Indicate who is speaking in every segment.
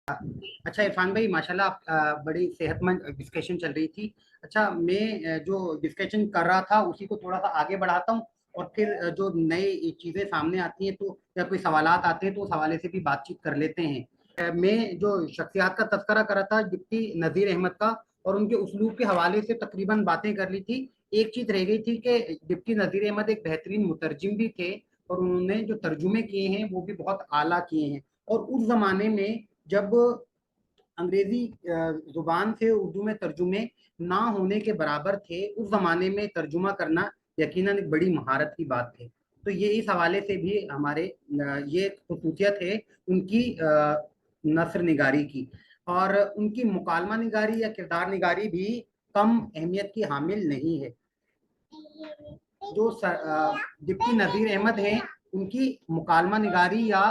Speaker 1: अच्छा इरफान भाई, माशाल्लाह आप बड़ी सेहतमंद डिस्कशन चल रही थी। अच्छा, मैं जो डिस्कशन कर रहा था उसी को थोड़ा सा आगे बढ़ाता हूँ, और फिर जो नई चीज़ें सामने आती हैं तो या कोई सवालात आते हैं तो उस हवाले से भी बातचीत कर लेते हैं। मैं जो शख्सियात का तज़किरा कर रहा था डिप्टी नज़ीर अहमद का, और उनके उसलूब के हवाले से तकरीबन बातें कर ली थी। एक चीज़ रह गई थी कि डिप्टी नज़ीर अहमद एक बेहतरीन मुतरजिम भी थे, और उन्होंने जो तर्जुमे किए हैं वो भी बहुत आला किए हैं। और उस ज़माने में जब अंग्रेजी जुबान से उर्दू में तर्जुमे ना होने के बराबर थे, उस जमाने में तर्जुमा करना यकीनन एक बड़ी महारत की बात थी। तो ये इस हवाले से भी हमारे ये खसूसियत है उनकी नसर निगारी की। और उनकी मुकालमा निगारी या किरदार निगारी भी कम अहमियत की हामिल नहीं है। जो डिप्टी नज़ीर अहमद हैं, उनकी मुकालमा निगारी या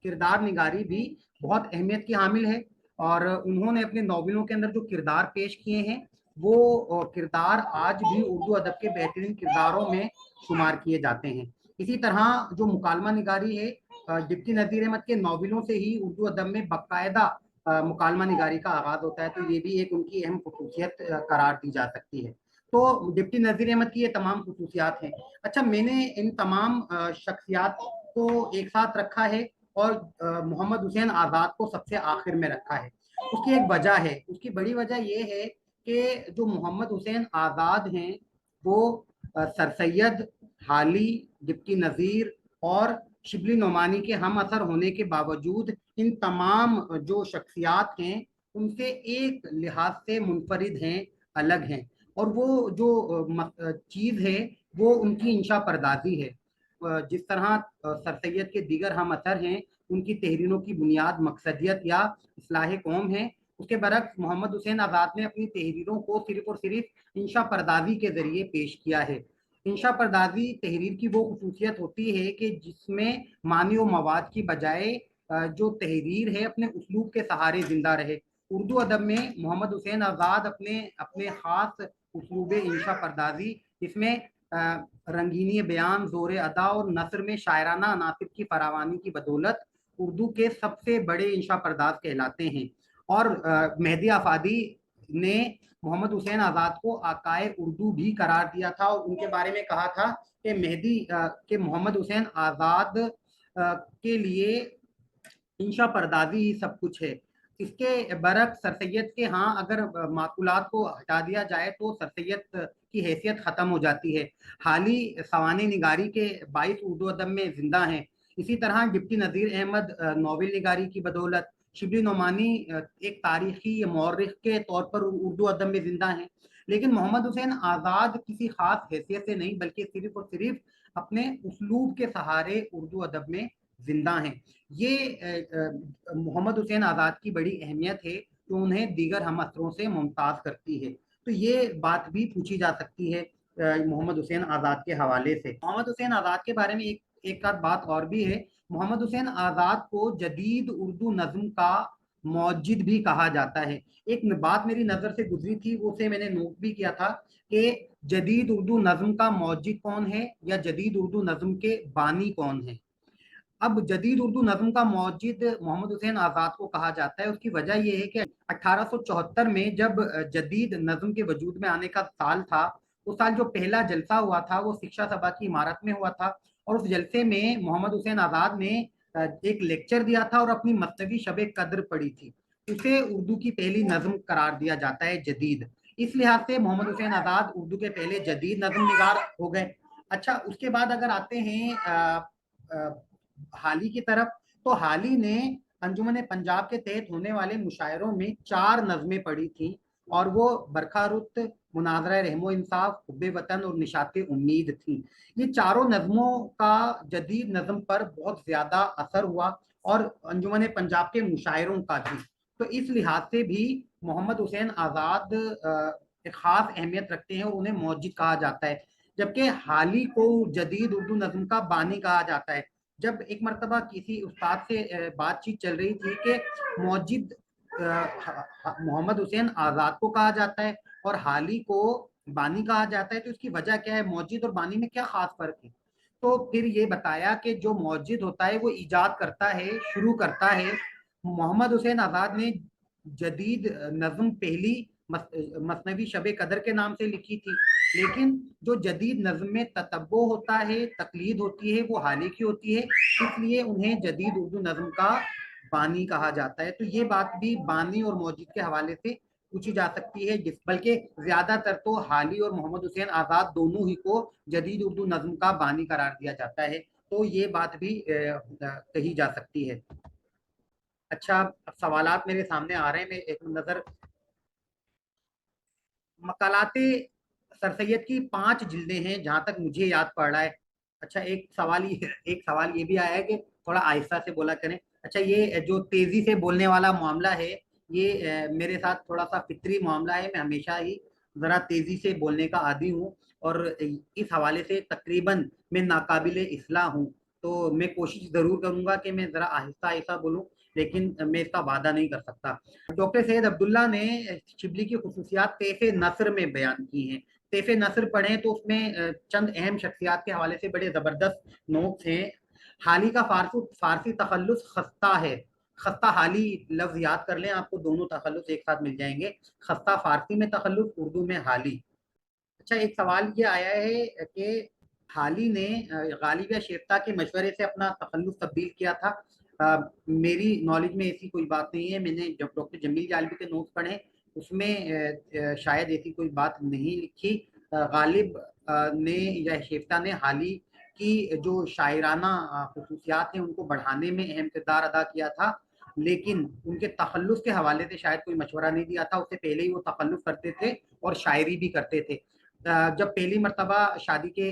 Speaker 1: किरदार निगारी भी बहुत अहमियत की हामिल है। और उन्होंने अपने नॉवलों के अंदर जो किरदार पेश किए हैं वो किरदार आज भी उर्दू अदब के बेहतरीन किरदारों में शुमार किए जाते हैं। इसी तरह जो मुकालमा निगारी है, डिप्टी नज़ीर अहमद के नॉवलों से ही उर्दू अदब में बाकायदा मुकालमा निगारी का आगाज होता है। तो ये भी एक उनकी अहम खसूसियत करार दी जा सकती है। तो डिप्टी नज़ीर अहमद की ये तमाम खसूसियात हैं। अच्छा, मैंने इन तमाम शख्सियात को एक साथ रखा है और मोहम्मद हुसैन आज़ाद को सबसे आखिर में रखा है। उसकी एक वजह है, उसकी बड़ी वजह यह है कि जो मोहम्मद हुसैन आज़ाद हैं वो सर सैयद, हाली, डिप्टी नज़ीर और शिबली नोमानी के हम असर होने के बावजूद इन तमाम जो शख्सियात हैं उनसे एक लिहाज से मुनफरिद हैं, अलग हैं। और वो जो चीज़ है वो उनकी इंशा परदाजी है। जिस तरह सर सैयद के दीगर हम असर हैं, उनकी तहरीरों की बुनियाद मकसदियत या इस्लाह कौम है, उसके बरक्स मोहम्मद हुसैन आज़ाद ने अपनी तहरीरों को सिर्फ और सिर्फ इंशा परदाजी के जरिए पेश किया है। इंशा परदाजी तहरीर की वो खसूसियत होती है कि जिसमें मानी व मवाद की बजाय जो तहरीर है अपने उसलूब के सहारे जिंदा रहे। उर्दू अदब में मोहम्मद हुसैन आज़ाद अपने अपने ख़ास उसलूब इंशा परदाजी, जिसमें रंगीनी बयान, ज़ोर अदा और नसर में शायराना अनासिब की फरावानी की बदौलत उर्दू के सबसे बड़े इंशा परदाज कहलाते हैं। और मेहदी आफादी ने मोहम्मद हुसैन आज़ाद को आकाए उर्दू भी करार दिया था, और उनके बारे में कहा था कि मेहदी के मोहम्मद हुसैन आज़ाद के लिए इंशा परदाजी ही सब कुछ है। इसके बरक्स सर सैयद के यहाँ अगर माकुलात को हटा दिया जाए तो सर सैयद की हैसियत ख़त्म हो जाती है। हाली सवाने निगारी के 22 उर्दू अदब में जिंदा हैं। इसी तरह डिप्टी नज़ीर अहमद नावल निगारी की बदौलत, शिबली नोमानी एक तारीखी मौरख के तौर पर उर्दू अदब में जिंदा हैं। लेकिन मोहम्मद हुसैन आज़ाद किसी खास हैसियत से नहीं, बल्कि सिर्फ और सिर्फ अपने उसलूब के सहारे उर्दू अदब में जिंदा हैं। ये मोहम्मद हुसैन आज़ाद की बड़ी अहमियत है जो उन्हें दीगर हम असरों से मुमताज़ करती है। तो ये बात भी पूछी जा सकती है मोहम्मद हुसैन आज़ाद के हवाले से। मोहम्मद हुसैन आज़ाद के बारे में एक आध बात और भी है। मोहम्मद हुसैन आज़ाद को जदीद उर्दू नज़्म का मौजिद भी कहा जाता है। एक बात मेरी नज़र से गुजरी थी, उसे मैंने नोट भी किया था कि जदीद उर्दू नज़्म का मौजिद कौन है या जदीद उर्दू नज़्म के बानी कौन है। अब जदीद उर्दू नज़्म का मौजिद मोहम्मद हुसैन आज़ाद को कहा जाता है। उसकी वजह यह है कि 1874 में जब जदीद नज़्म के वजूद में आने का साल था, उस साल जो पहला जलसा हुआ था वो शिक्षा सभा की इमारत में हुआ था। और उस जलसे में मोहम्मद हुसैन आज़ाद ने एक लेक्चर दिया था और अपनी मसनवी शब कद्र पढ़ी थी। उसे उर्दू की पहली नज़्म करार दिया जाता है जदीद। इस लिहाज से मोहम्मद हुसैन आज़ाद उर्दू के पहले जदीद नज़्म निगार हो गए। अच्छा, उसके बाद अगर आते हैं हाली की तरफ, तो हाली ने अंजुमन पंजाब के तहत होने वाले मुशायरों में 4 नज़में पढ़ी थी, और वो बरखा रुत, मुनाजरा रहमो इंसाफ, हुब्बे वतन और निशाते उम्मीद थी। ये चारों नज़मों का जदीद नज़म पर बहुत ज़्यादा असर हुआ, और अंजुमन पंजाब के मुशायरों का भी। तो इस लिहाज से भी मोहम्मद हुसैन आज़ाद एक ख़ास अहमियत रखते हैं और उन्हें मौजिद कहा जाता है। जबकि हाली को जदीद उर्दू नज़म का बानी कहा जाता है। जब एक मरतबा किसी उस्ताद से बातचीत चल रही थी कि मौजिद मोहम्मद हुसैन आज़ाद को कहा जाता है और हाली को बानी कहा जाता है, तो इसकी वजह क्या है, मौजिद और बानी में क्या खास फर्क है। تو फिर ये बताया कि जो मौजिद होता है वो ईजाद करता है, शुरू करता है। मोहम्मद हुसैन आज़ाद ने जदीद नज़म पहली मसनवी शब कदर के नाम से लिखी थी, लेकिन जो जदीद नज़म में ततब्बो होता है, तकलीद होती है, वो हाली की होती है, इसलिए उन्हें जदीद उर्दू नज़म का बानी कहा जाता है। तो ये बात भी बानी और मौजिद के हवाले से पूछी जा सकती है, बल्कि ज्यादातर तो हाली और मोहम्मद हुसैन आज़ाद दोनों ही को जदीद उर्दू नज़म का बानी करार दिया जाता है। तो ये बात भी कही जा सकती है। अच्छा, सवालात मेरे सामने आ रहे हैं, मैं एक नजर। मकालाते सर सैयद की 5 जिल्दें हैं जहां तक मुझे याद पड़ रहा है। अच्छा, एक सवाल ये भी आया है कि थोड़ा आहिस्ता से बोला करें। अच्छा, ये जो तेजी से बोलने वाला मामला है, ये मेरे साथ थोड़ा सा फितरी मामला है। मैं हमेशा ही जरा तेजी से बोलने का आदी हूँ, और इस हवाले से तकरीबन मैं नाकाबिले इस्लाह हूँ। तो मैं कोशिश जरूर करूंगा कि मैं जरा आहिस्ता आहिस्ता बोलूँ, लेकिन मैं इसका वादा नहीं कर सकता। डॉक्टर सैयद अब्दुल्ला ने शिबली की खुसूसियात तैफ़ नसर में बयान की हैं। तैफ़ नसर पढ़ें तो उसमें चंद अहम शख्सियात के हवाले से बड़े ज़बरदस्त नोट्स हैं। हाली का फारसी तखल्लुस खस्ता है। खस्ता हाली लफ्ज़ याद कर लें, आपको दोनों तखल्लुस एक साथ मिल जाएंगे। खस्ता फारसी में तखल्लुस, उर्दू में हाली। अच्छा, एक सवाल ये आया है कि हाली ने गालिब या शेफ्ता के मशवरे से अपना तखल्लुस तब्दील किया था। मेरी नॉलेज में ऐसी कोई बात नहीं है। मैंने जब डॉक्टर जमील जालबी के नोट्स पढ़े, उसमें शायद ऐसी कोई बात नहीं लिखी। गालिब ने या शेफ्ता ने हाली की जो शायराना खसूसियात हैं उनको बढ़ाने में अहम किरदार अदा किया था, लेकिन उनके तखल्लुस के हवाले से शायद कोई मशवरा नहीं दिया था। उससे पहले ही वो तखल्लुस करते थे और शायरी भी करते थे। जब पहली मरतबा शादी के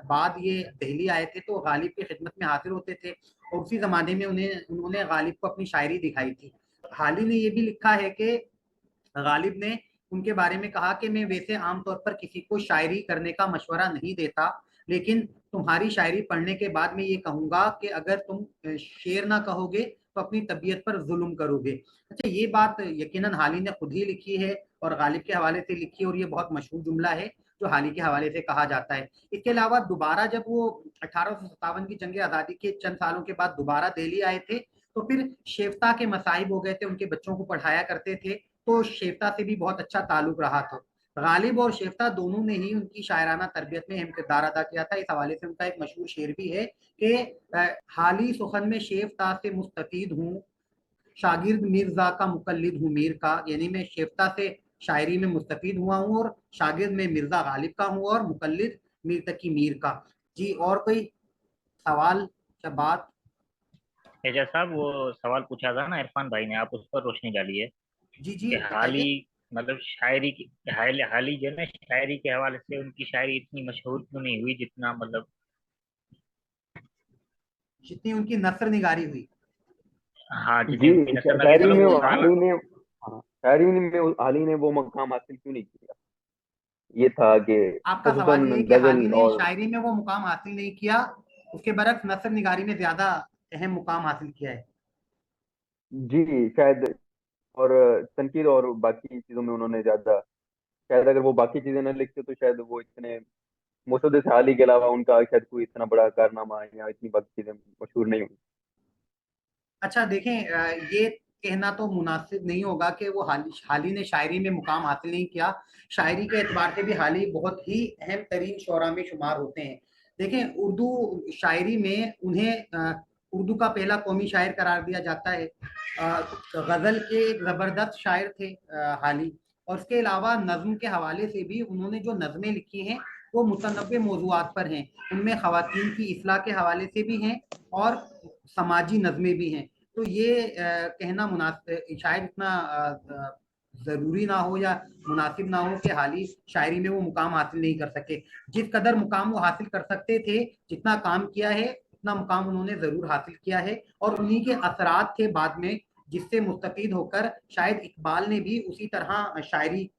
Speaker 1: बाद ये दिल्ली आए थे तो गालिब की खिदमत में हाजिर होते थे, और उसी ज़माने में उन्होंने गालिब को अपनी शायरी दिखाई थी। हाली ने ये भी लिखा है कि गालिब ने उनके बारे में कहा कि मैं वैसे आमतौर पर किसी को शायरी करने का मशवरा नहीं देता, लेकिन तुम्हारी शायरी पढ़ने के बाद मैं ये कहूँगा कि अगर तुम शेर ना कहोगे तो अपनी तबीयत पर जुल्म करोगे। अच्छा, ये बात यकीनन हाली ने खुद ही लिखी है और गालिब के हवाले से लिखी है, और ये बहुत मशहूर जुमला है जो हाली के हवाले से कहा जाता है। इसके अलावा दोबारा जब वो 1857 की जंग आज़ादी के चंद सालों के बाद दोबारा दिल्ली आए थे, तो फिर शेफ्ता के मसाइब हो गए थे, उनके बच्चों को पढ़ाया करते थे, तो शेफ्ता से भी बहुत अच्छा ताल्लुक रहा था। गालिब और शेफ्ता दोनों ने ही उनकी शायराना तरबियत में अहम किरदार अदा किया था। इस हवाले से उनका एक मशहूर शेर भी है कि हाली सुखन में शेफ्ता से मुस्तफीद हूँ, शागिर्द मिर्जा का मुकल्लिद हूँ मीर का। यानी मैं शेफ्ता से शायरी में मुस्तफीद हुआ हूँ, और शागिर्द में मिर्जा गालिब का हूँ, और मुकल्लिद मीर तकी मीर का। जी, और कोई सवाल या बात?
Speaker 2: एजाज साहब, वो सवाल पूछा था ना इरफान भाई ने, आप उस पर रोशनी डाली है
Speaker 1: जी जी,
Speaker 2: कि हाली,
Speaker 1: बताइए।
Speaker 2: मतलब शायरी की, हाली जो है ना, शायरी के हवाले से उनकी शायरी इतनी मशहूर क्यों नहीं हुई जितना मतलब।
Speaker 1: जितनी उनकी नसर निगारी हुई।
Speaker 2: हाँ, जितनी
Speaker 3: जी,
Speaker 2: उनकी नसर नगारी,
Speaker 3: शायरी
Speaker 2: मतलब
Speaker 3: में
Speaker 2: वो गाना।
Speaker 3: हाली ने, हाँ, शायरी में हाली ने वो मकाम हासिल क्यों नहीं किया, ये था कि
Speaker 1: आपका सवाल
Speaker 3: खसूसन
Speaker 1: ये है कि हाली
Speaker 3: गजल
Speaker 1: ने
Speaker 3: और,
Speaker 1: शायरी में वो मुकाम हासिल नहीं किया, उसके बरक्स नसर निगारी में ज्यादा अहम मुकाम हासिल किया है।
Speaker 3: जी शायद, और तनकीद और बाकी चीजों में उन्होंने ज्यादा, शायद अगर वो बाकी चीजें न लिखते तो शायद वो इतने मुसद्दे हाली के अलावा उनका शायद कोई इतना बड़ा कारनामा या इतनी बाकी चीजें मशहूर नहीं हुई।
Speaker 1: अच्छा, देखें, ये कहना तो मुनासिब नहीं होगा कि वो हाली ने शायरी में मुकाम हासिल नहीं किया। शायरी के एतबार से भी हाली बहुत ही अहम तरीन शोरा में शुमार होते हैं। देखें, उर्दू शायरी में उन्हें उर्दू का पहला कौमी शायर करार दिया जाता है। गजल के एक जबरदस्त शायर थे हाली, और उसके अलावा नज्म के हवाले से भी उन्होंने जो नज़में लिखी हैं वो मुतनव्वे मौज़ूआत पर हैं। उनमें ख़वातीन की इस्लाह के हवाले से भी हैं, और समाजी नज़में भी हैं। तो ये कहना मुनासिब शायद इतना ज़रूरी ना हो या मुनासिब ना हो कि हाली शायरी में वो मुकाम हासिल नहीं कर सके। जिस कदर मुकाम वो हासिल कर सकते थे, जितना काम किया है, उतना मुकाम उन्होंने ज़रूर हासिल किया है, और उन्हीं के असरात थे बाद में, जिससे मुस्तफीद होकर शायद इकबाल ने भी उसी तरह शायरी